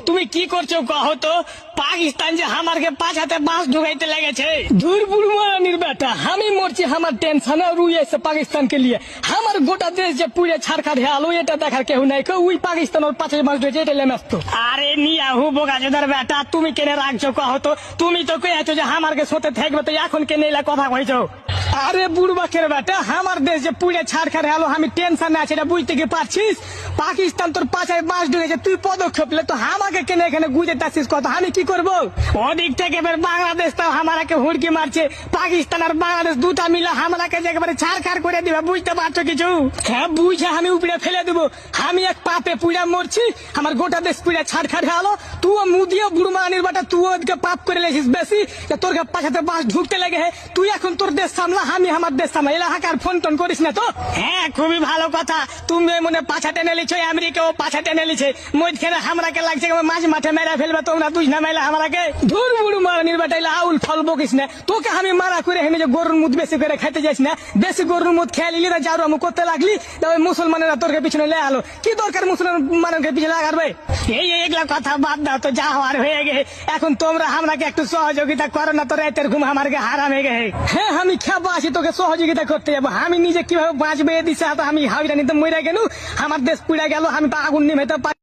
তুমি কি করছো কहो তো? পাকিস্তান যে আমারকে পাছাতে বাঁশ ঢুকাইতে লেগেছে। ধুর বুড়মানির বেটা, আমি মরছি আমার টেনশন আর রুই আছে পাকিস্তান के लिए। আমার গোটা দেশ যে পুরে ছাড়খাড় হয়ে আলো এটা দেখার কেউ নাই। ওই পাকিস্তান ওর পাশে বাঁশ ঢুকেছে এটা লেমাস্ত। আরে নিয়াহু বোকাচোদার বেটা, তুমি কেনে রাখছো কहो তো? তুমি তো কয়েছো যে আমারকে সোতে থাকবে, তো এখন কেনে এলা কথা কইছো? আরে বুড়বাকের বেটা, আমার দেশ যে পুরে ছাড়খাড় হলো আমি টেনশন আছে এটা বুঝতে কি পারছিস? পাকিস্তান তোর পাছায় বাঁশ ঢুকেছে, তুই পদক্ষেপ লে তো আমাকে কেনে এখানে গুজে তাছিস কথা, আমি কি করব? ওদিক থেকে এবার বাংলাদেশ তো আমাকে হুড়কি মারছে, পাকিস্তান আর বাংলাদেশ দুটা মিলে আমাকে যে একেবারে ছাড়খাড় করে দিবে, বুঝতে পারছো কিছু? হ্যাঁ বুঝে আমি উপরে ফেলে দেবো। আমি এক পাপে পুড়া মরছি, আমার গোটা দেশ পুড়ে ছাড়খাড় হলো, তুইও মুদিও বুড়মানির বেটা, তুই ওদিকে পাপ করে লেছিস বেশি, যে তোর পাছাতে বাঁশ ঢুকতে লেগে। তুই এখন তোর দেশ সামলা, আমি আমার দেশ সামলা, এলাকার ফোন টোন করিস না তো। হ্যাঁ খুবই ভালো কথা, তুমি মনে পাছা টেনে লিছো, আমেরিকাও পাছা টেনে লিছে, মধ্যখানে হামরাকে লাগছে মাঝ মাঠে মেরা ফেলবে, তোমরা বুঝ না মেলা হামরাকে। ধুর বুড়ু মারানির বেটাইলে আউল ফল বকিস না, তোকে আমি মারা করে হেনে যে গরুর মুদ বেশি করে খাইতে যাইস না, বেশি গরুর মুদ খেয়ে নিলি না, যারু আমি করতে লাগলি, তবে মুসলমানেরা তোরকে পিছনে লে আলো। কি দরকার মুসলমানকে পিছনে লাগাবে? এই এগুলা কথা বাদ দাও তো, যা হওয়ার হয়ে গে। এখন তোমরা আমরাকে একটু সহযোগিতা করো না, তো রাতের ঘুম আমারকে হারাম হয়ে গে। হ্যাঁ আমি খেপা আছি, তোকে সহযোগিতা করতে যাবো। আমি নিজে কিভাবে বাঁচবে দিছে, আমি হাবিটা নিতে মরে গেল, আমার দেশ পুড়ে গেল, আমি তো আগুন নিভাইতে পারি।